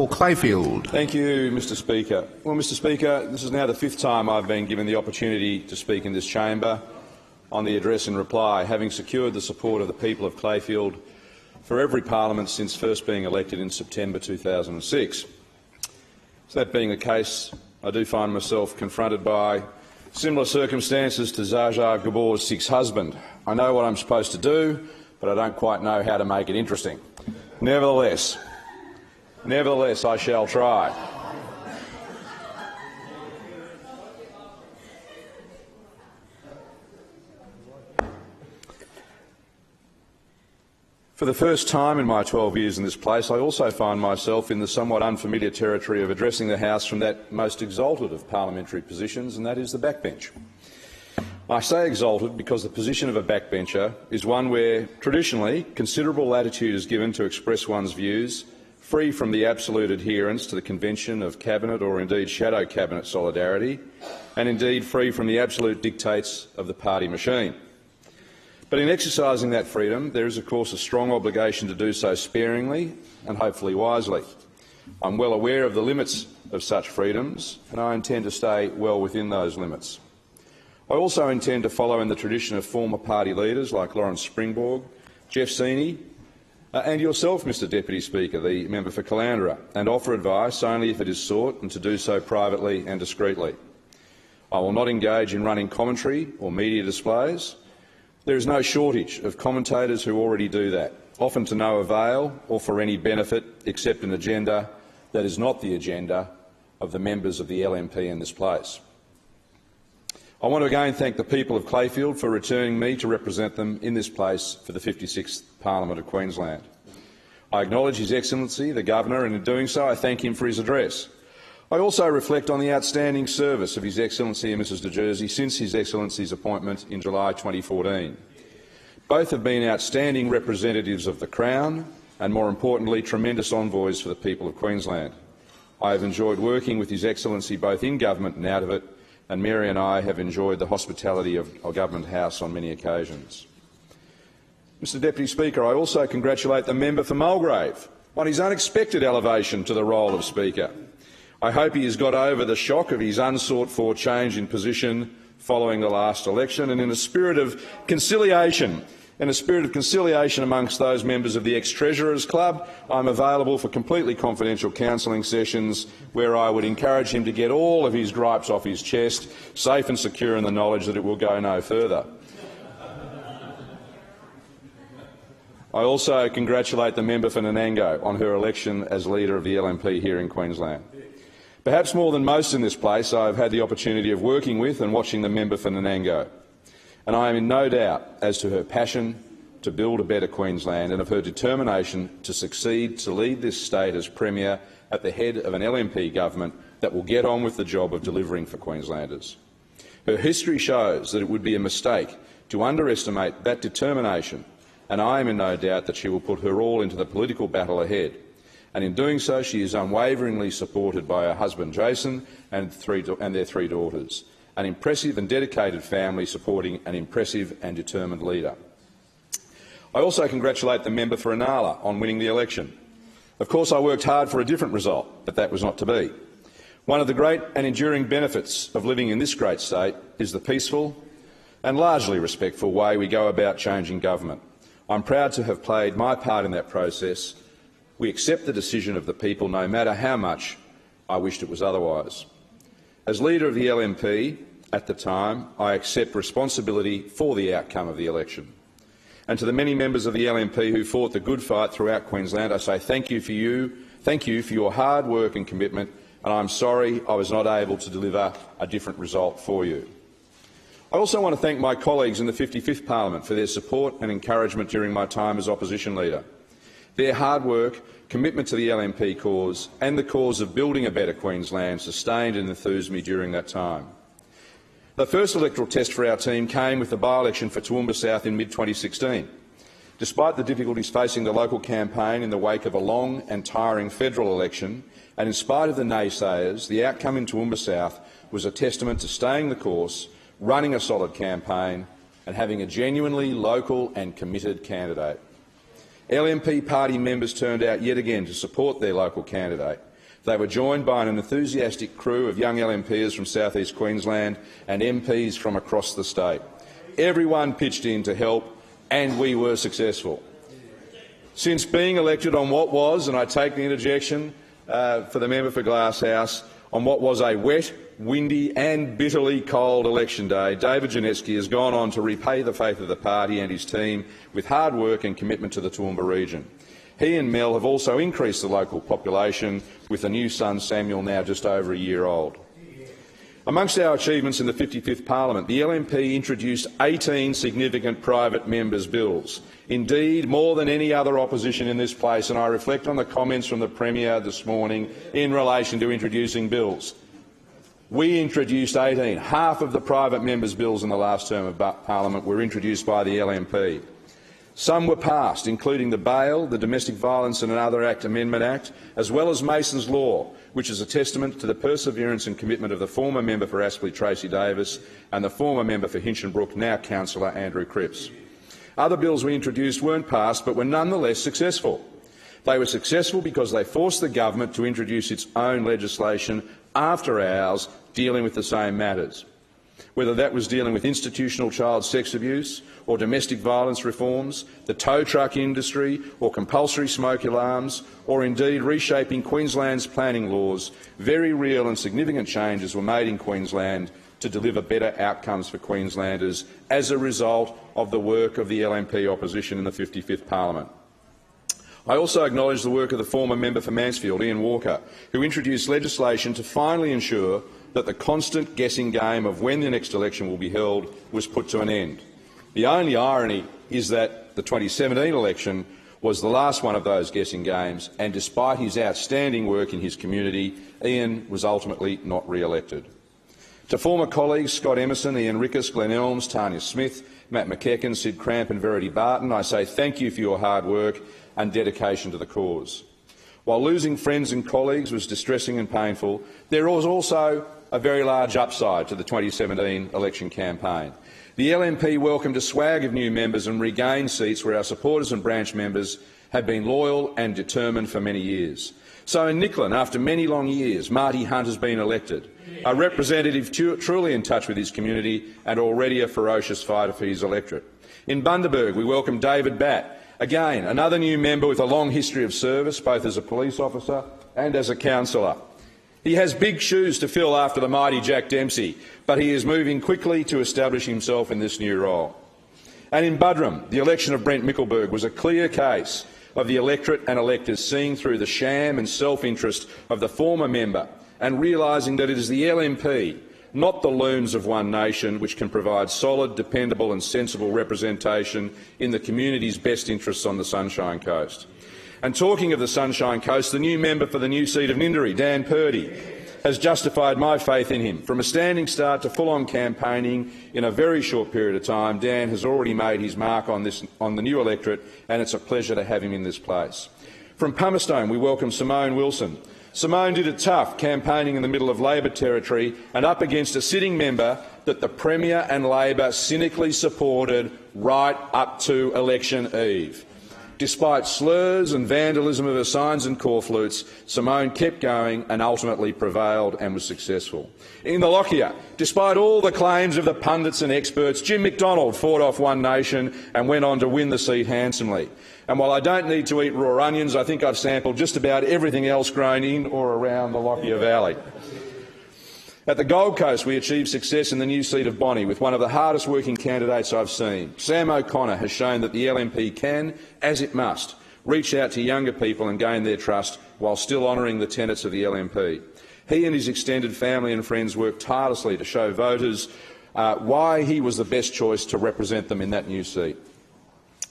For Clayfield. Thank you, Mr Speaker. Well, Mr Speaker, this is now the 5th time I've been given the opportunity to speak in this chamber on the address and reply, having secured the support of the people of Clayfield for every parliament since first being elected in September 2006. So that being the case, I do find myself confronted by similar circumstances to Zsa Zsa Gabor's sixth husband. I know what I'm supposed to do, but I don't quite know how to make it interesting. Nevertheless, I shall try. For the first time in my 12 years in this place, I also find myself in the somewhat unfamiliar territory of addressing the House from that most exalted of parliamentary positions, and that is the backbench. I say exalted because the position of a backbencher is one where, traditionally, considerable latitude is given to express one's views, free from the absolute adherence to the convention of cabinet or indeed shadow cabinet solidarity, and indeed free from the absolute dictates of the party machine. But in exercising that freedom, there is of course a strong obligation to do so sparingly and hopefully wisely. I'm well aware of the limits of such freedoms, and I intend to stay well within those limits. I also intend to follow in the tradition of former party leaders like Lawrence Springborg, Jeff Seeney, and yourself, Mr Deputy Speaker, the member for Caloundra, and offer advice only if it is sought, and to do so privately and discreetly. I will not engage in running commentary or media displays. There is no shortage of commentators who already do that, often to no avail or for any benefit except an agenda that is not the agenda of the members of the LNP in this place. I want to again thank the people of Clayfield for returning me to represent them in this place for the 56th Parliament of Queensland. I acknowledge His Excellency, the Governor, and in doing so I thank him for his address. I also reflect on the outstanding service of His Excellency and Mrs de Jersey since His Excellency's appointment in July 2014. Both have been outstanding representatives of the Crown and, more importantly, tremendous envoys for the people of Queensland. I have enjoyed working with His Excellency both in government and out of it, and Mary and I have enjoyed the hospitality of our Government House on many occasions. Mr Deputy Speaker, I also congratulate the member for Mulgrave on his unexpected elevation to the role of Speaker. I hope he has got over the shock of his unsought-for change in position following the last election, and in a spirit of conciliation amongst those members of the ex-Treasurers Club, I'm available for completely confidential counselling sessions where I would encourage him to get all of his gripes off his chest, safe and secure in the knowledge that it will go no further. I also congratulate the member for Nanango on her election as leader of the LNP here in Queensland. Perhaps more than most in this place, I have had the opportunity of working with and watching the member for Nanango, and I am in no doubt as to her passion to build a better Queensland and of her determination to succeed to lead this state as Premier at the head of an LNP government that will get on with the job of delivering for Queenslanders. Her history shows that it would be a mistake to underestimate that determination, and I am in no doubt that she will put her all into the political battle ahead. And in doing so, she is unwaveringly supported by her husband Jason and their 3 daughters, an impressive and dedicated family supporting an impressive and determined leader. I also congratulate the member for Inala on winning the election. Of course, I worked hard for a different result, but that was not to be. One of the great and enduring benefits of living in this great state is the peaceful and largely respectful way we go about changing government. I'm proud to have played my part in that process. We accept the decision of the people, no matter how much I wished it was otherwise. As leader of the LNP at the time, I accept responsibility for the outcome of the election. And to the many members of the LNP who fought the good fight throughout Queensland, I say thank you for your hard work and commitment, and I'm sorry I was not able to deliver a different result for you. I also want to thank my colleagues in the 55th Parliament for their support and encouragement during my time as opposition leader. Their hard work, commitment to the LNP cause and the cause of building a better Queensland sustained and enthused me during that time. The first electoral test for our team came with the by-election for Toowoomba South in mid-2016. Despite the difficulties facing the local campaign in the wake of a long and tiring federal election, and in spite of the naysayers, the outcome in Toowoomba South was a testament to staying the course, running a solid campaign and having a genuinely local and committed candidate. LNP party members turned out yet again to support their local candidate, They were joined by an enthusiastic crew of young LMPs from South East Queensland and MPs from across the state. Everyone pitched in to help, and we were successful. Since being elected on what was, and I take the interjection for the member for Glasshouse, on what was a wet, windy and bitterly cold election day, David Janeski has gone on to repay the faith of the party and his team with hard work and commitment to the Toowoomba region. He and Mel have also increased the local population, with a new son, Samuel, now just over a year old. Amongst our achievements in the 55th Parliament, the LNP introduced 18 significant private members' bills. Indeed, more than any other opposition in this place, and I reflect on the comments from the Premier this morning in relation to introducing bills. We introduced 18. Half of the private members' bills in the last term of Parliament were introduced by the LNP. Some were passed, including the Bail, the Domestic Violence and Another Act Amendment Act, as well as Mason's Law, which is a testament to the perseverance and commitment of the former member for Aspley, Tracy Davis, and the former member for Hinchinbrook, now Councillor Andrew Cripps. Other bills we introduced weren't passed, but were nonetheless successful. They were successful because they forced the government to introduce its own legislation after ours, dealing with the same matters. Whether that was dealing with institutional child sex abuse or domestic violence reforms, the tow truck industry or compulsory smoke alarms, or indeed reshaping Queensland's planning laws, very real and significant changes were made in Queensland to deliver better outcomes for Queenslanders as a result of the work of the LNP opposition in the 55th Parliament. I also acknowledge the work of the former member for Mansfield, Ian Walker, who introduced legislation to finally ensure that the constant guessing game of when the next election will be held was put to an end. The only irony is that the 2017 election was the last one of those guessing games, and despite his outstanding work in his community, Ian was ultimately not re-elected. To former colleagues Scott Emerson, Ian Rickus, Glenn Elms, Tanya Smith, Matt McEachen, Sid Cramp and Verity Barton, I say thank you for your hard work and dedication to the cause. While losing friends and colleagues was distressing and painful, there was also a very large upside to the 2017 election campaign. The LNP welcomed a swag of new members and regained seats where our supporters and branch members have been loyal and determined for many years. So in Nicholls, after many long years, Marty Hunt has been elected, a representative truly in touch with his community and already a ferocious fighter for his electorate. In Bundaberg, we welcome David Batt, again another new member with a long history of service, both as a police officer and as a councillor. He has big shoes to fill after the mighty Jack Dempsey, but he is moving quickly to establish himself in this new role. And in Buderim, the election of Brent Mickelberg was a clear case of the electorate and electors seeing through the sham and self-interest of the former member and realising that it is the LNP, not the loons of one nation, which can provide solid, dependable and sensible representation in the community's best interests on the Sunshine Coast. And talking of the Sunshine Coast, the new member for the new seat of Ninderry, Dan Purdy, has justified my faith in him. From a standing start to full-on campaigning in a very short period of time, Dan has already made his mark on the new electorate, and it's a pleasure to have him in this place. From Pumicestone, we welcome Simone Wilson. Simone did it tough, campaigning in the middle of Labor territory and up against a sitting member that the Premier and Labor cynically supported right up to election eve. Despite slurs and vandalism of her signs and corflutes, Simone kept going and ultimately prevailed and was successful. In the Lockyer, despite all the claims of the pundits and experts, Jim McDonald fought off One Nation and went on to win the seat handsomely. And while I don't need to eat raw onions, I think I've sampled just about everything else grown in or around the Lockyer Valley. At the Gold Coast, we achieved success in the new seat of Bonnie with one of the hardest working candidates I've seen. Sam O'Connor has shown that the LNP can, as it must, reach out to younger people and gain their trust while still honouring the tenets of the LNP. He and his extended family and friends worked tirelessly to show voters why he was the best choice to represent them in that new seat.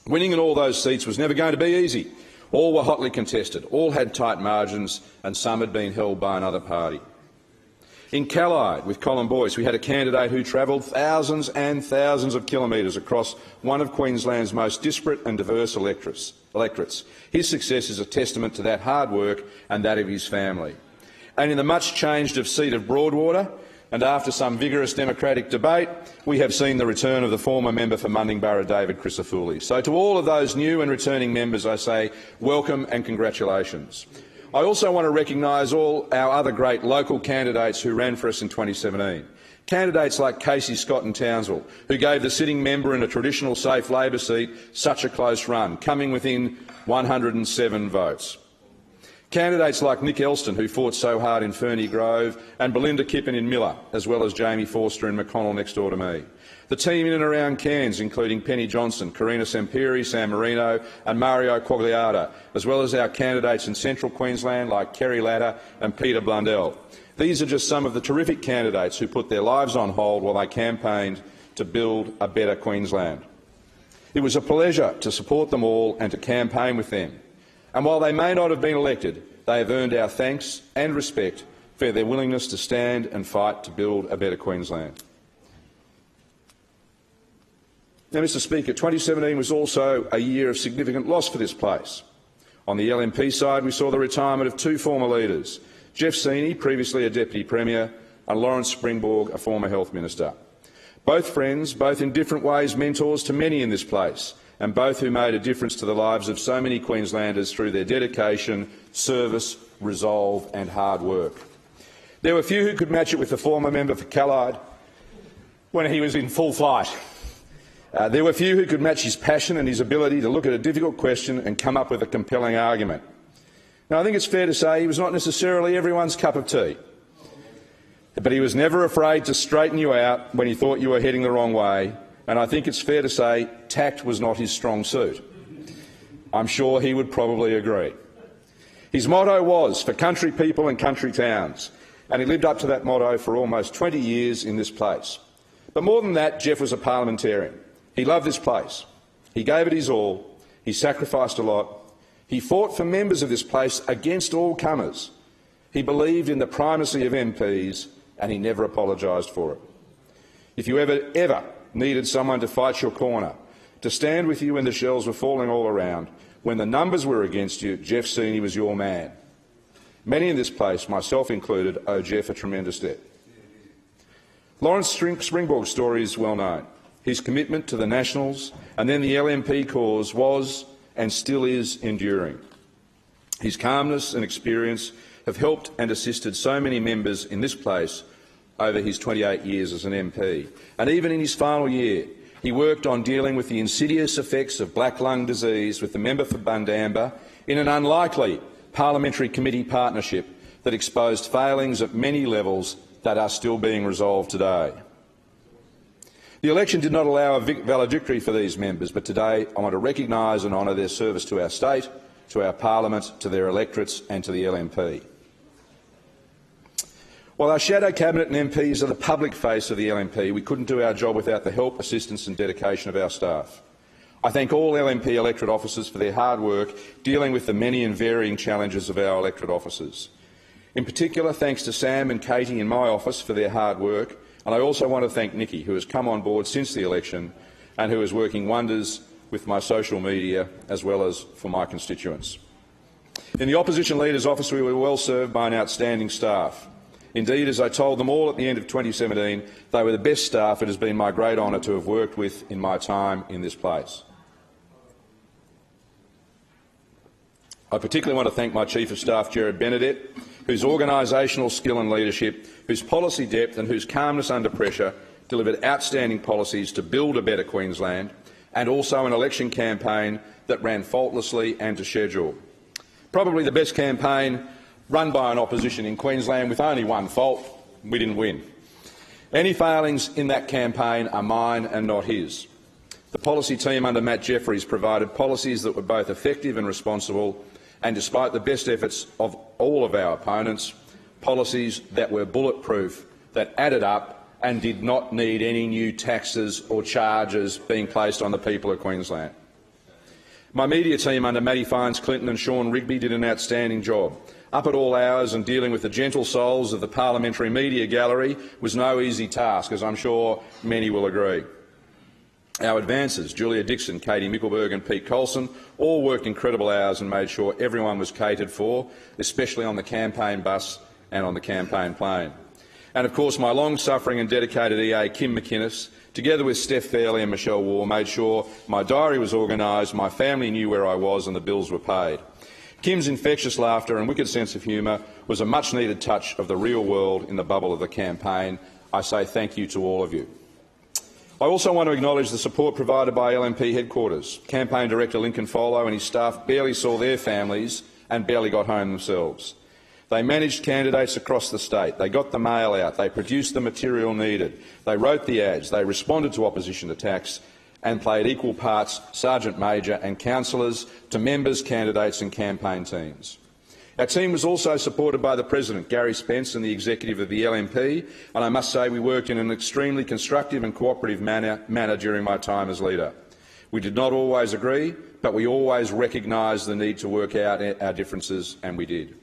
Winning in all those seats was never going to be easy. All were hotly contested, all had tight margins, and some had been held by another party. In Callide, with Colin Boyce, we had a candidate who travelled thousands and thousands of kilometres across one of Queensland's most disparate and diverse electorates. His success is a testament to that hard work and that of his family. And in the much-changed seat of Broadwater, and after some vigorous democratic debate, we have seen the return of the former member for Mundingburra, David Crisafulli. So to all of those new and returning members, I say welcome and congratulations. I also want to recognise all our other great local candidates who ran for us in 2017. Candidates like Casey Scott and Townsville, who gave the sitting member in a traditional safe Labor seat such a close run, coming within 107 votes. Candidates like Nicholls, who fought so hard in Ferny Grove, and Belinda Kippen in Miller, as well as Jamie Forster in McConnell next door to me. The team in and around Cairns, including Penny Johnson, Karina Samperi, San Marino and Mario Quagliata, as well as our candidates in Central Queensland like Kerry Latta and Peter Blundell. These are just some of the terrific candidates who put their lives on hold while they campaigned to build a better Queensland. It was a pleasure to support them all and to campaign with them. And while they may not have been elected, they have earned our thanks and respect for their willingness to stand and fight to build a better Queensland. Now, Mr Speaker, 2017 was also a year of significant loss for this place. On the LNP side, we saw the retirement of two former leaders, Jeff Seeney, previously a Deputy Premier, and Lawrence Springborg, a former Health Minister. Both friends, both in different ways mentors to many in this place, and both who made a difference to the lives of so many Queenslanders through their dedication, service, resolve and hard work. There were few who could match it with the former member for Callide when he was in full flight. There were few who could match his passion and his ability to look at a difficult question and come up with a compelling argument. Now, I think it's fair to say he was not necessarily everyone's cup of tea, but he was never afraid to straighten you out when he thought you were heading the wrong way, and I think it's fair to say tact was not his strong suit. I'm sure he would probably agree. His motto was for country people and country towns, and he lived up to that motto for almost 20 years in this place. But more than that, Jeff was a parliamentarian. He loved this place. He gave it his all. He sacrificed a lot. He fought for members of this place against all comers. He believed in the primacy of MPs, and he never apologised for it. If you ever needed someone to fight your corner, to stand with you when the shells were falling all around, when the numbers were against you, Jeff Seeney was your man. Many in this place, myself included, owe Jeff a tremendous debt. Lawrence Springborg's story is well known. His commitment to the Nationals and then the LNP cause was and still is enduring. His calmness and experience have helped and assisted so many members in this place over his 28 years as an MP. And even in his final year, he worked on dealing with the insidious effects of black lung disease with the member for Bundamba in an unlikely parliamentary committee partnership that exposed failings at many levels that are still being resolved today. The election did not allow a valedictory for these members, but today I want to recognise and honour their service to our state, to our parliament, to their electorates and to the LNP. While our shadow cabinet and MPs are the public face of the LNP, we couldn't do our job without the help, assistance and dedication of our staff. I thank all LNP electorate officers for their hard work dealing with the many and varying challenges of our electorate officers. In particular, thanks to Sam and Katie in my office for their hard work, and I also want to thank Nikki, who has come on board since the election and who is working wonders with my social media as well as for my constituents. In the Opposition Leader's office, we were well served by an outstanding staff. Indeed, as I told them all at the end of 2017, they were the best staff it has been my great honour to have worked with in my time in this place. I particularly want to thank my Chief of Staff, Gerard Benedett, whose organisational skill and leadership, whose policy depth and whose calmness under pressure delivered outstanding policies to build a better Queensland, and also an election campaign that ran faultlessly and to schedule. Probably the best campaign run by an opposition in Queensland with only one fault: we didn't win. Any failings in that campaign are mine and not his. The policy team under Matt Jeffries provided policies that were both effective and responsible, and despite the best efforts of all of our opponents, policies that were bulletproof, that added up and did not need any new taxes or charges being placed on the people of Queensland. My media team under Matty Fynes Clinton and Sean Rigby did an outstanding job. Up at all hours and dealing with the gentle souls of the parliamentary media gallery was no easy task, as I'm sure many will agree. Our advances, Julia Dixon, Katie Mickelberg and Pete Colson, all worked incredible hours and made sure everyone was catered for, especially on the campaign bus and on the campaign plane. And of course, my long-suffering and dedicated EA, Kim McInnes, together with Steph Fairley and Michelle Waugh, made sure my diary was organised, my family knew where I was and the bills were paid. Kim's infectious laughter and wicked sense of humour was a much-needed touch of the real world in the bubble of the campaign. I say thank you to all of you. I also want to acknowledge the support provided by LNP headquarters. Campaign Director Lincoln Follow and his staff barely saw their families and barely got home themselves. They managed candidates across the state. They got the mail out. They produced the material needed. They wrote the ads. They responded to opposition attacks and played equal parts Sergeant Major and councillors to members, candidates and campaign teams. Our team was also supported by the President, Gary Spence, and the executive of the LNP, and I must say we worked in an extremely constructive and cooperative manner during my time as leader. We did not always agree, but we always recognised the need to work out our differences, and we did.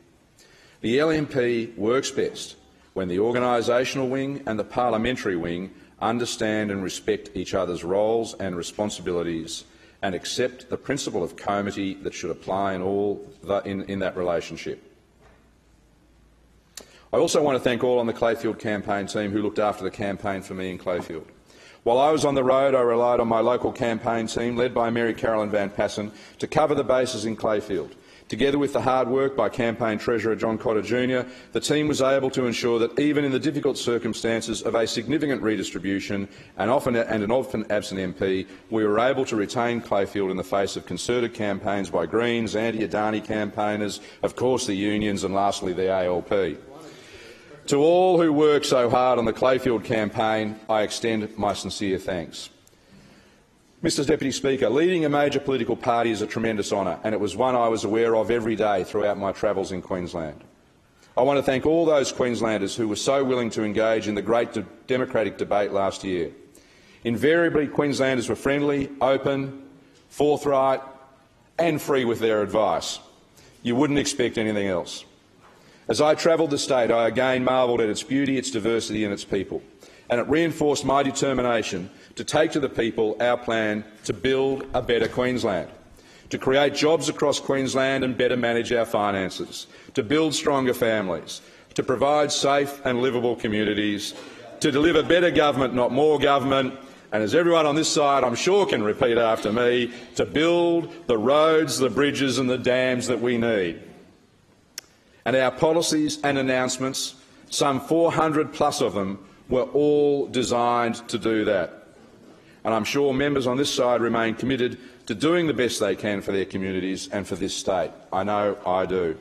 The LNP works best when the organisational wing and the parliamentary wing understand and respect each other's roles and responsibilities and accept the principle of comity that should apply in that relationship. I also want to thank all on the Clayfield campaign team who looked after the campaign for me in Clayfield. While I was on the road, I relied on my local campaign team, led by Mary Carolyn Van Passen, to cover the bases in Clayfield. Together with the hard work by Campaign Treasurer John Cotter Jr., the team was able to ensure that even in the difficult circumstances of a significant redistribution and an often absent MP, we were able to retain Clayfield in the face of concerted campaigns by Greens, anti-Adani campaigners, of course the unions and lastly the ALP. To all who worked so hard on the Clayfield campaign, I extend my sincere thanks. Mr Deputy Speaker, leading a major political party is a tremendous honour, and it was one I was aware of every day throughout my travels in Queensland. I want to thank all those Queenslanders who were so willing to engage in the great democratic debate last year. Invariably, Queenslanders were friendly, open, forthright and free with their advice. You wouldn't expect anything else. As I travelled the state, I again marvelled at its beauty, its diversity and its people, and it reinforced my determination to take to the people our plan to build a better Queensland, to create jobs across Queensland and better manage our finances, to build stronger families, to provide safe and livable communities, to deliver better government, not more government, and as everyone on this side I'm sure can repeat after me, to build the roads, the bridges and the dams that we need. And our policies and announcements, some 400 plus of them, were all designed to do that. And I'm sure members on this side remain committed to doing the best they can for their communities and for this state. I know I do.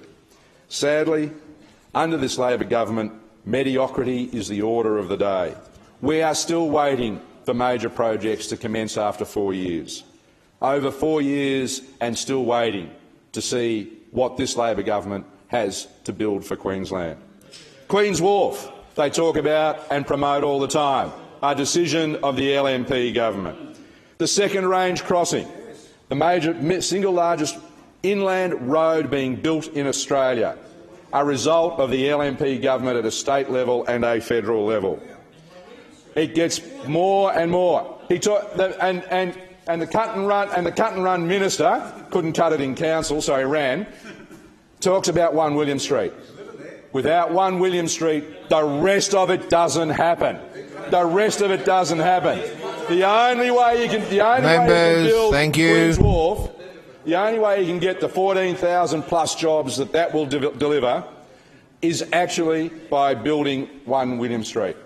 Sadly, under this Labor government, mediocrity is the order of the day. We are still waiting for major projects to commence after 4 years. Over 4 years and still waiting to see what this Labor government has to build for Queensland. Queen's Wharf, they talk about and promote all the time. A decision of the LNP government. The second range crossing, the single largest inland road being built in Australia, a result of the LNP government at a state level and a federal level. It gets more and more. And the cut and run minister couldn't cut it in council, so he ran. Talks about 1 William Street. Without 1 William Street, the rest of it doesn't happen. The rest of it doesn't happen. The only way you can build Queen's Wharf, the only way you can get the 14,000 plus jobs that will deliver is actually by building 1 William Street.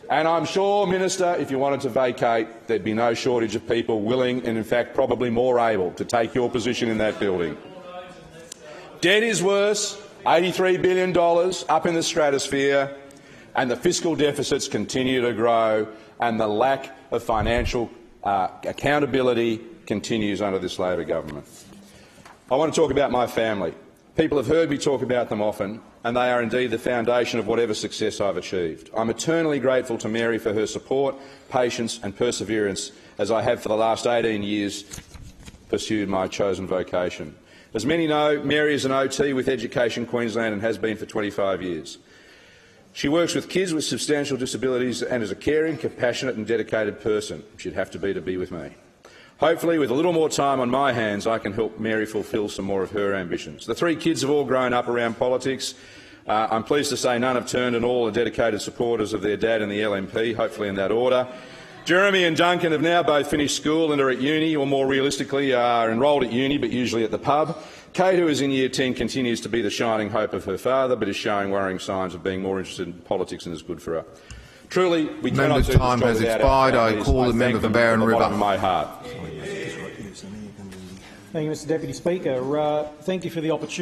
And I'm sure, Minister, if you wanted to vacate, there'd be no shortage of people willing and, in fact, probably more able to take your position in that building. Debt is worse, $83 billion up in the stratosphere, and the fiscal deficits continue to grow, and the lack of financial accountability continues under this Labor government. I want to talk about my family. People have heard me talk about them often, and they are indeed the foundation of whatever success I've achieved. I'm eternally grateful to Mary for her support, patience and perseverance as I have for the last 18 years pursued my chosen vocation. As many know, Mary is an OT with Education Queensland and has been for 25 years. She works with kids with substantial disabilities and is a caring, compassionate and dedicated person. She'd have to be with me. Hopefully, with a little more time on my hands, I can help Mary fulfil some more of her ambitions. The 3 kids have all grown up around politics. I'm pleased to say none have turned and all are dedicated supporters of their dad and the LNP, hopefully in that order. Jeremy and Duncan have now both finished school and are at uni, or more realistically are enrolled at uni but usually at the pub. Kate, who is in Year 10, continues to be the shining hope of her father, but is showing worrying signs of being more interested in politics than is good for her. Truly, we cannot do this job without our families. Member's time has expired. I call the member for Barron River. From my heart. Thank you, Mr Deputy Speaker. Thank you for the opportunity.